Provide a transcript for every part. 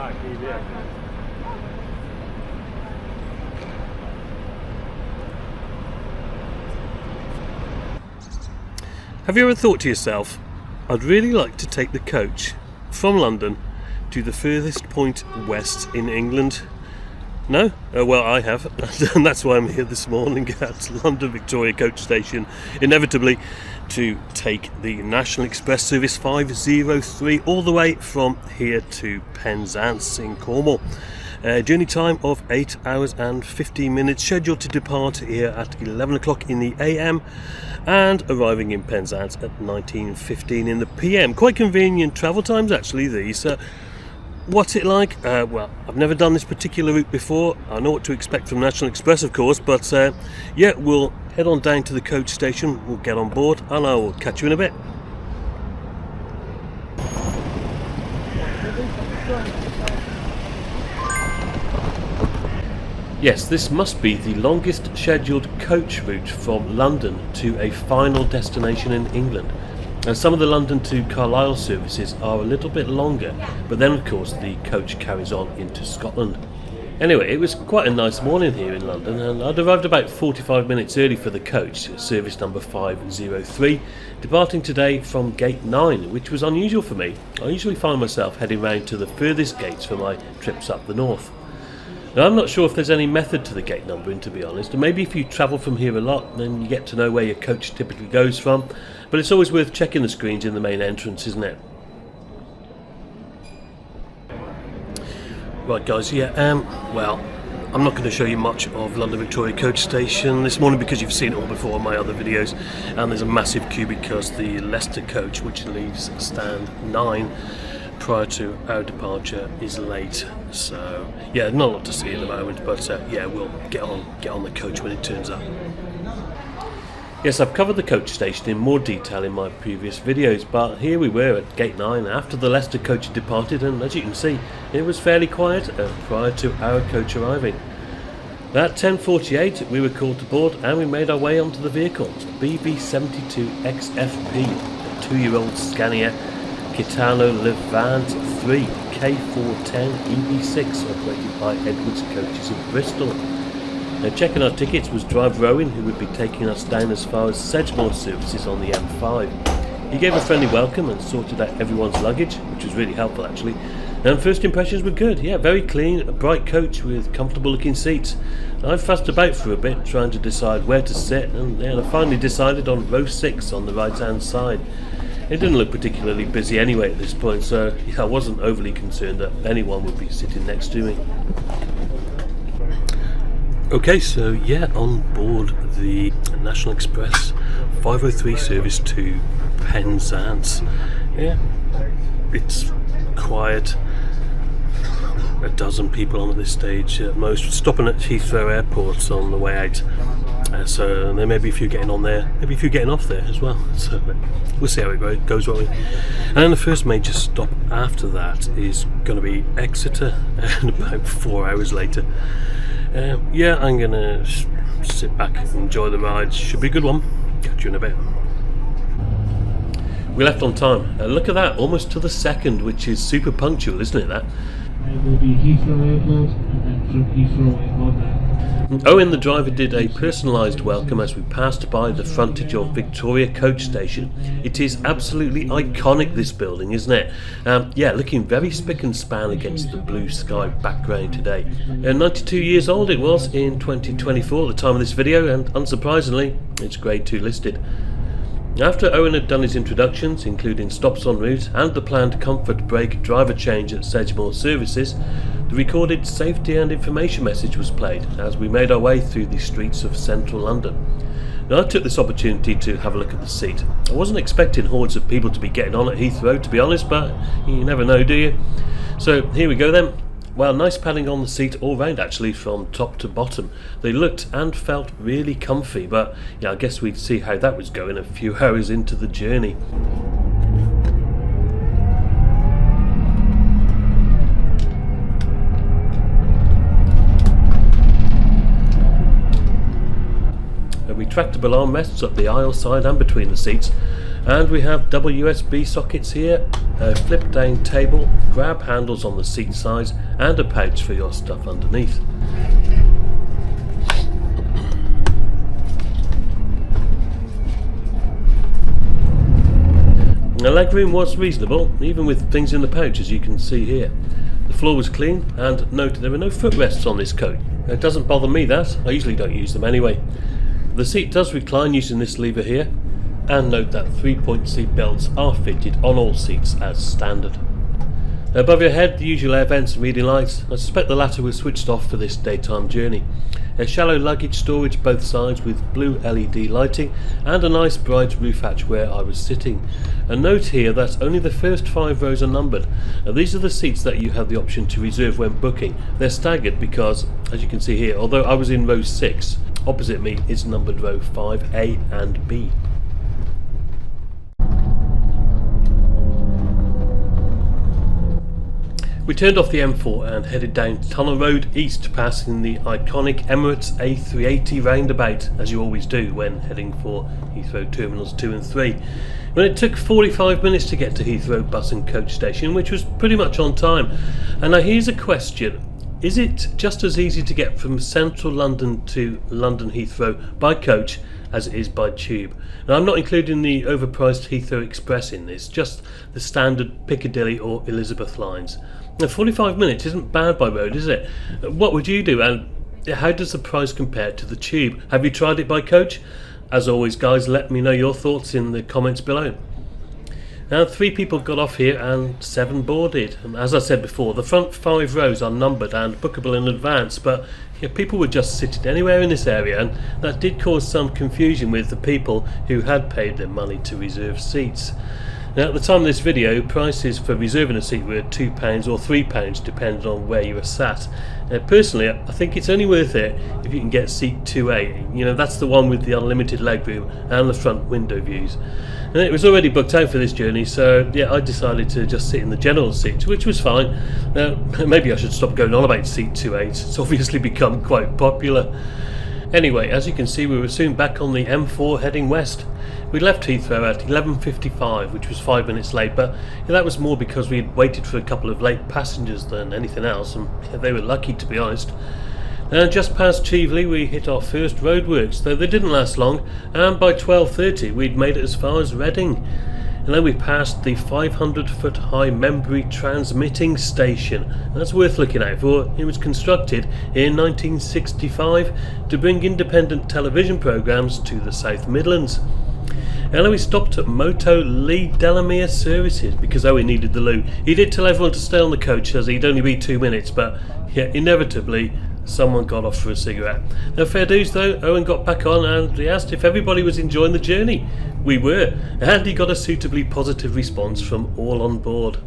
Have you ever thought to yourself, I'd really like to take the coach from London to the furthest point west in England? No? Well, I have, and that's why I'm here this morning at London Victoria Coach Station, inevitably to take the National Express Service 503 all the way from here to Penzance in Cornwall. Journey time of 8 hours and 15 minutes, scheduled to depart here at 11 o'clock in the AM and arriving in Penzance at 19:15 in the PM. Quite convenient travel times actually these. What's it like? Well, I've never done this particular route before. I know what to expect from National Express, of course, but yeah, we'll head on down to the coach station, we'll get on board, and I will catch you in a bit. Yes, this must be the longest scheduled coach route from London to a final destination in England. And some of the London to Carlisle services are a little bit longer, but then of course the coach carries on into Scotland. Anyway, it was quite a nice morning here in London, and I'd arrived about 45 minutes early for the coach, service number 503, departing today from gate 9, which was unusual for me. I usually find myself heading round to the furthest gates for my trips up the north. Now, I'm not sure if there's any method to the gate numbering, to be honest, and maybe if you travel from here a lot then you get to know where your coach typically goes from, but it's always worth checking the screens in the main entrance, isn't it? Right guys, well, I'm not going to show you much of London Victoria Coach Station this morning because you've seen it all before in my other videos, and there's a massive queue because the Leicester coach, which leaves stand 9 prior to our departure, is late. So yeah, not a lot to see at the moment, but yeah, we'll get on the coach when it turns up. Yes, I've covered the coach station in more detail in my previous videos, but here we were at gate 9 after the Leicester coach had departed, and as you can see, it was fairly quiet prior to our coach arriving. At 10:48 we were called to board and we made our way onto the vehicle, BV72 XFP, a 2-year-old Scania Kitano Levant 3 K410 EB6 operated by Edwards Coaches of Bristol. Now, checking our tickets was driver Owen, who would be taking us down as far as Sedgemoor services on the M5. He gave a friendly welcome and sorted out everyone's luggage, which was really helpful actually. And first impressions were good, yeah, very clean, a bright coach with comfortable looking seats. I fussed about for a bit trying to decide where to sit, and I finally decided on row 6 on the right hand side. It didn't look particularly busy anyway at this point, so I wasn't overly concerned that anyone would be sitting next to me. Okay, so yeah, on board the National Express 503 service to Penzance. Yeah, it's quiet. A dozen people on at this stage at most, stopping at Heathrow Airport on the way out. So there may be a few getting on there, maybe a few getting off there as well. So we'll see how it goes, won't we? And then the first major stop after that is going to be Exeter, and about 4 hours later. Yeah, I'm going to sit back and enjoy the ride. Should be a good one. Catch you in a bit. We left on time. Look at that, almost to the second, which is super punctual, isn't it, that? It will be Heathrow Airport, and then from Heathrow Airport. Owen the driver did a personalised welcome as we passed by the frontage of Victoria Coach Station. It is absolutely iconic, this building, isn't it? Yeah, looking very spick and span against the blue sky background today. 92 years old it was in 2024 at the time of this video, and unsurprisingly it's grade 2 listed. After Owen had done his introductions, including stops en route and the planned comfort brake driver change at Sedgemoor services, the recorded safety and information message was played as we made our way through the streets of central London. Now, I took this opportunity to have a look at the seat. I wasn't expecting hordes of people to be getting on at Heathrow, to be honest, but you never know, do you? So here we go then. Well, nice padding on the seat all round actually, from top to bottom. They looked and felt really comfy, but yeah, I guess we'd see how that was going a few hours into the journey. Retractable armrests up the aisle side and between the seats, And we have double USB sockets here, a flip down table, grab handles on the seat sides, and a pouch for your stuff underneath. The legroom was reasonable, even with things in the pouch, as you can see here. The floor was clean, and note there were no footrests on this coach. It doesn't bother me that, I usually don't use them anyway. The seat does recline using this lever here, and note that 3-point seat belts are fitted on all seats as standard. Above your head, the usual air vents and reading lights. I suspect the latter was switched off for this daytime journey. A shallow luggage storage both sides with blue LED lighting and a nice bright roof hatch where I was sitting. A note here that only the first 5 rows are numbered. These are the seats that you have the option to reserve when booking. They're staggered because, as you can see here, although I was in row 6, opposite me is numbered row 5A and B. We turned off the M4 and headed down Tunnel Road East, passing the iconic Emirates A380 roundabout, as you always do when heading for Heathrow Terminals 2 and 3. When it took 45 minutes to get to Heathrow bus and coach station, which was pretty much on time. And now here's a question. Is it just as easy to get from central London to London Heathrow by coach as it is by tube? Now, I'm not including the overpriced Heathrow Express in this, just the standard Piccadilly or Elizabeth lines. Now, 45 minutes isn't bad by road, is it? What would you do, and how does the price compare to the tube? Have you tried it by coach? As always, guys, let me know your thoughts in the comments below. Now, 3 people got off here and 7 boarded. And as I said before, the front 5 rows are numbered and bookable in advance, but people were just sitting anywhere in this area, and that did cause some confusion with the people who had paid their money to reserve seats. Now, at the time of this video, prices for reserving a seat were £2 or £3 depending on where you were sat. Personally, I think it's only worth it if you can get seat 2A. You know, that's the one with the unlimited legroom and the front window views. And it was already booked out for this journey, so yeah, I decided to just sit in the general seat, which was fine. Now, maybe I should stop going on about seat 2A. It's obviously become quite popular. Anyway, as you can see, we were soon back on the M4 heading west. We left Heathrow at 11:55, which was 5 minutes late, but that was more because we had waited for a couple of late passengers than anything else, and they were lucky, to be honest. And just past Cheveley we hit our first roadworks, though they didn't last long, and by 12:30 we'd made it as far as Reading. And then we passed the 500-foot high Membury transmitting station. That's worth looking out for. It was constructed in 1965 to bring independent television programmes to the South Midlands. And then we stopped at Moto Lee Delamere Services because Owen needed the loo. He did tell everyone to stay on the coach as he'd only be 2 minutes, but yeah, inevitably someone got off for a cigarette. Now, fair dues though, Owen got back on and he asked if everybody was enjoying the journey. We were, and he got a suitably positive response from all on board.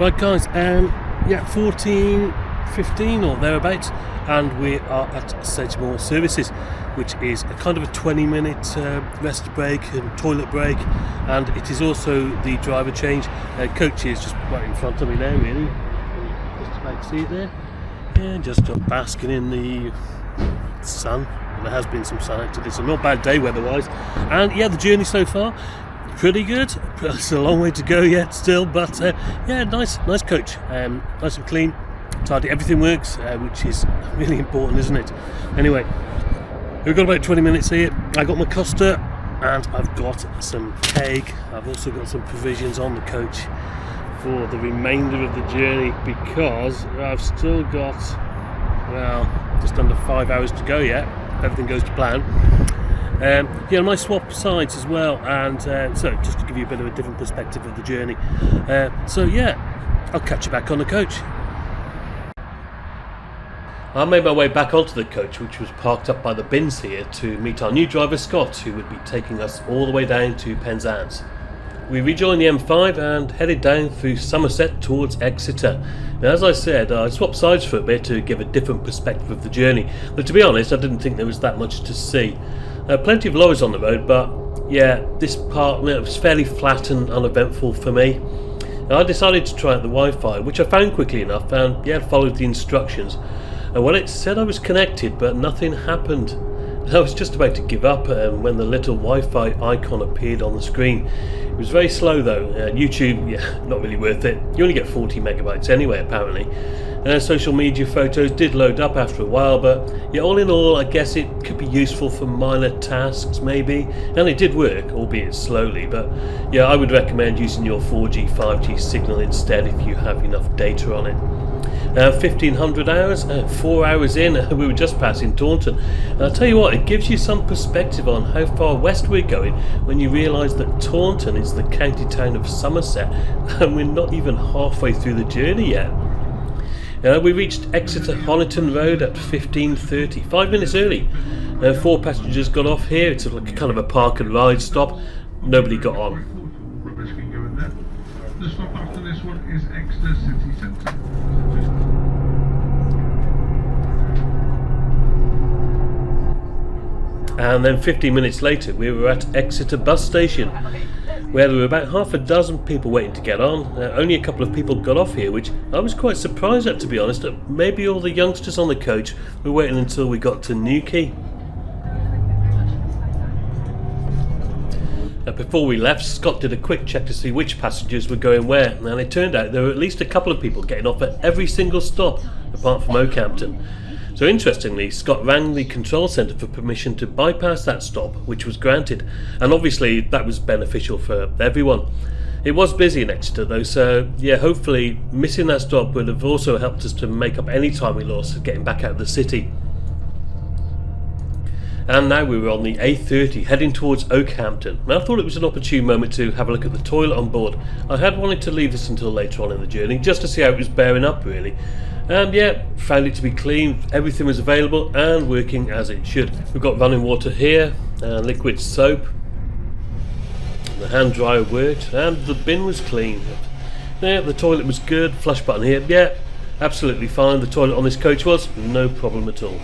Right guys, yeah, 14:15 or thereabouts, and we are at Sedgemoor Services, which is a kind of a 20-minute rest break and toilet break, and it is also the driver change. Coach is just right in front of me now, really. Just about to see it there. Yeah, just basking in the sun. There has been some sun actually, so not bad day weather-wise. And yeah, the journey so far, pretty good. It's a long way to go yet still, but yeah, nice coach, nice and clean, tidy, everything works, which is really important, isn't it? Anyway, we've got about 20 minutes here. I got my Costa and I've got some cake. I've also got some provisions on the coach for the remainder of the journey, because I've still got, well, just under 5 hours to go yet. Everything goes to plan. Yeah, I might swap sides as well, and so just to give you a bit of a different perspective of the journey. So yeah, I'll catch you back on the coach. I made my way back onto the coach, which was parked up by the bins here, to meet our new driver Scott, who would be taking us all the way down to Penzance. We rejoined the M5 and headed down through Somerset towards Exeter. Now, as I said, I swapped sides for a bit to give a different perspective of the journey, but to be honest, I didn't think there was that much to see. Plenty of lorries on the road, but yeah, this part was fairly flat and uneventful for me. Now, I decided to try out the Wi-Fi, which I found quickly enough, and yeah, followed the instructions. Well, it said I was connected, but nothing happened. I was just about to give up when the little Wi-Fi icon appeared on the screen. It was very slow though. YouTube, yeah, not really worth it. You only get 40 megabytes anyway, apparently. Social media photos did load up after a while, but yeah, all in all, I guess it could be useful for minor tasks maybe. And it did work, albeit slowly, but yeah, I would recommend using your 4G, 5G signal instead if you have enough data on it. 1500 hours, 4 hours in, we were just passing Taunton. And I'll tell you what, it gives you some perspective on how far west we're going when you realise that Taunton is the county town of Somerset, and we're not even halfway through the journey yet. We reached Exeter Honiton Road at 15:30, 5 minutes early. 4 passengers got off here. It's like a kind of a park and ride stop. Nobody got on. The stop after this one is Exeter City Centre. And then 15 minutes later we were at Exeter bus station, where there were about half a dozen people waiting to get on. Only a couple of people got off here, which I was quite surprised at, to be honest. Maybe all the youngsters on the coach were waiting until we got to Newquay. Before we left, Scott did a quick check to see which passengers were going where, and it turned out there were at least a couple of people getting off at every single stop, apart from Oakhampton. So interestingly, Scott rang the control centre for permission to bypass that stop, which was granted, and obviously that was beneficial for everyone. It was busy in Exeter though, so yeah, hopefully missing that stop would have also helped us to make up any time we lost getting back out of the city. And now we were on the A30 heading towards Oakhampton. Now, I thought it was an opportune moment to have a look at the toilet on board. I had wanted to leave this until later on in the journey, just to see how it was bearing up really. And yeah, found it to be clean, everything was available and working as it should. We've got running water here, and liquid soap. The hand dryer worked, and the bin was clean. Yeah, the toilet was good, flush button here, yeah, absolutely fine. The toilet on this coach was no problem at all.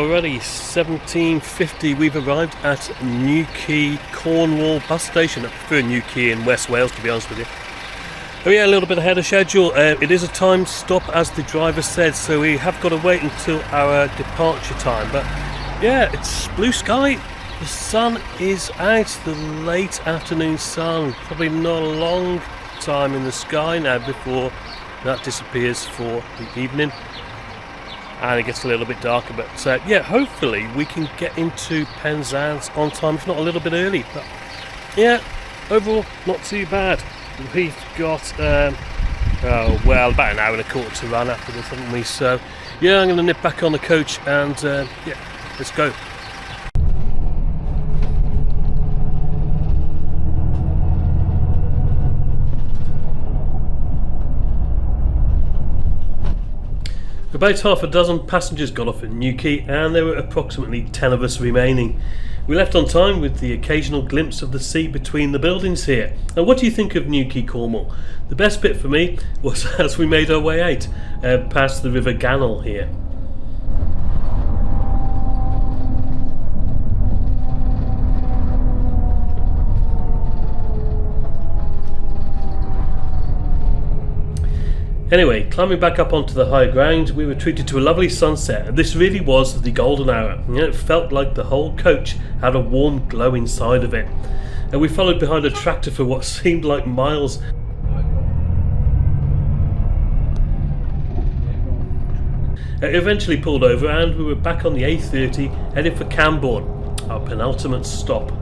already 17:50. We've arrived at Newquay, Cornwall bus station. I prefer Newquay in West Wales, to be honest with you. Oh yeah, a little bit ahead of schedule. It is a time stop, as the driver said, so we have got to wait until our departure time. But yeah, it's blue sky. The sun is out, the late afternoon sun. Probably not a long time in the sky now before that disappears for the evening. And it gets a little bit darker, but yeah, hopefully we can get into Penzance on time, if not a little bit early. But yeah, overall, not too bad. We've got, about an hour and a quarter to run after this, haven't we? So yeah, I'm going to nip back on the coach and yeah, let's go. About half a dozen passengers got off at Newquay, and there were approximately 10 of us remaining. We left on time with the occasional glimpse of the sea between the buildings here. And what do you think of Newquay, Cornwall? The best bit for me was as we made our way out past the River Gannel here. Anyway, climbing back up onto the high ground, we were treated to a lovely sunset, and this really was the golden hour. It felt like the whole coach had a warm glow inside of it. And we followed behind a tractor for what seemed like miles. It eventually pulled over and we were back on the A30 heading for Camborne, our penultimate stop.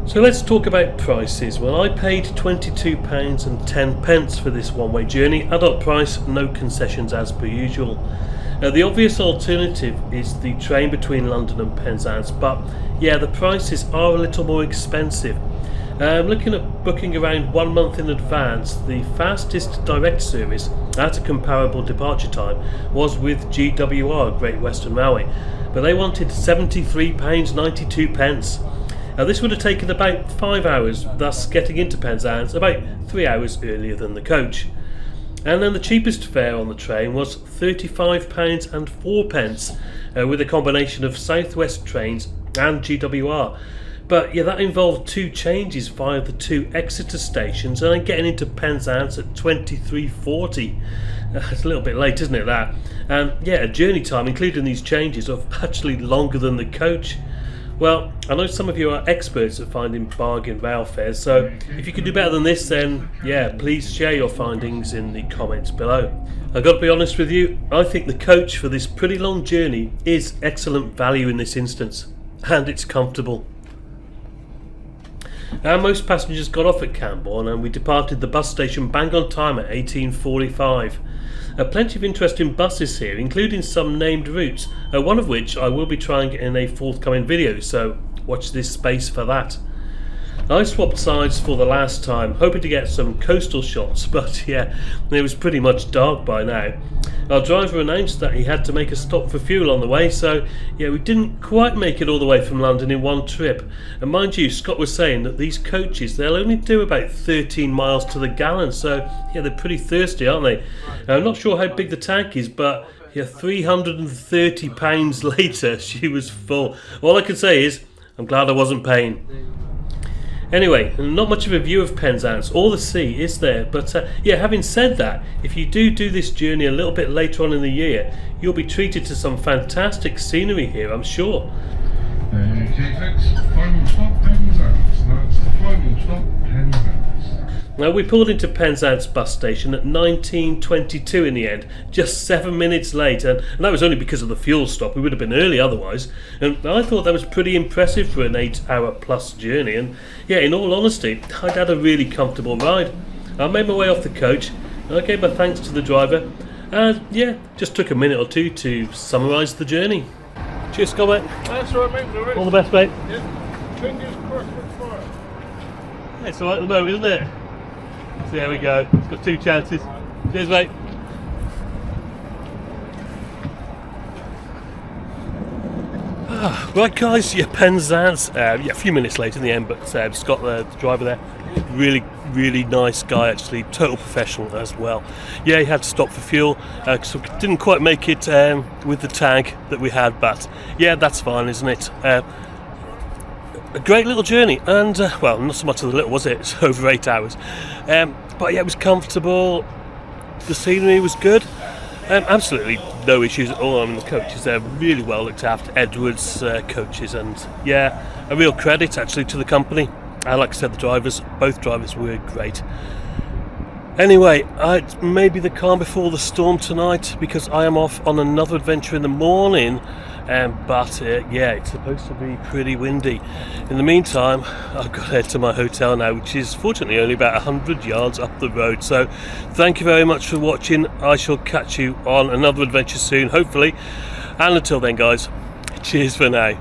So let's talk about prices. Well, I paid £22.10 for this one-way journey. Adult price, no concessions as per usual. The obvious alternative is the train between London and Penzance, but yeah, the prices are a little more expensive. Looking at booking around 1 month in advance, the fastest direct service at a comparable departure time was with GWR, Great Western Railway, but they wanted £73.92. Now this would have taken about 5 hours, thus getting into Penzance about 3 hours earlier than the coach. And then the cheapest fare on the train was £35.04 with a combination of South West trains and GWR. But yeah, that involved 2 changes via the 2 Exeter stations and then getting into Penzance at 23:40. It's a little bit late, isn't it, that? And yeah, a journey time including these changes of actually longer than the coach. Well, I know some of you are experts at finding bargain rail fares, so if you can do better than this, then yeah, please share your findings in the comments below. I've got to be honest with you, I think the coach for this pretty long journey is excellent value in this instance, and it's comfortable. And most passengers got off at Camborne and we departed the bus station bang on time at 18:45. Plenty of interesting buses here, including some named routes, one of which I will be trying in a forthcoming video, so watch this space for that. I swapped sides for the last time, hoping to get some coastal shots, but yeah, it was pretty much dark by now. Our driver announced that he had to make a stop for fuel on the way, so yeah, we didn't quite make it all the way from London in one trip. And mind you, Scott was saying that these coaches, they'll only do about 13 miles to the gallon, so yeah, they're pretty thirsty, aren't they? I'm not sure how big the tank is, but yeah, £330 later, she was full. All I can say is, I'm glad I wasn't paying. Anyway, not much of a view of Penzance or the sea, is there? But yeah, having said that, if you do this journey a little bit later on in the year, you'll be treated to some fantastic scenery here, I'm sure. Okay, folks, final stop, Penzance. That's the final stop, Penzance. Now, we pulled into Penzance bus station at 19:22 in the end, just 7 minutes late, and that was only because of the fuel stop. We would have been early otherwise, and I thought that was pretty impressive for an 8-hour plus journey. And yeah, in all honesty, I'd had a really comfortable ride. I made my way off the coach, and I gave my thanks to the driver, and yeah, just took a minute or two to summarise the journey. Cheers, Scott, mate. That's all right, mate. All the best, mate. Yeah. Fingers crossed for fire. It's alright at the moment, isn't it? So there we go. It's got 2 chances. Cheers, mate. Right guys, yeah, Penzance, yeah, a few minutes late in the end, but Scott, the driver there, really nice guy actually, total professional as well. Yeah, he had to stop for fuel, so didn't quite make it with the tag that we had, but yeah, that's fine, isn't it? A great little journey, and well, not so much of the little, was it? It's over 8 hours, but yeah, it was comfortable, the scenery was good. Absolutely no issues at all. I mean, the coaches are really well looked after, Edwards coaches, and yeah, a real credit actually to the company. Like I said, both drivers were great. Anyway, it may be the calm before the storm tonight, because I am off on another adventure in the morning, but yeah, it's supposed to be pretty windy. In the meantime, I've got to head to my hotel now, which is fortunately only about 100 yards up the road. So thank you very much for watching. I shall catch you on another adventure soon, hopefully, and until then guys, cheers for now.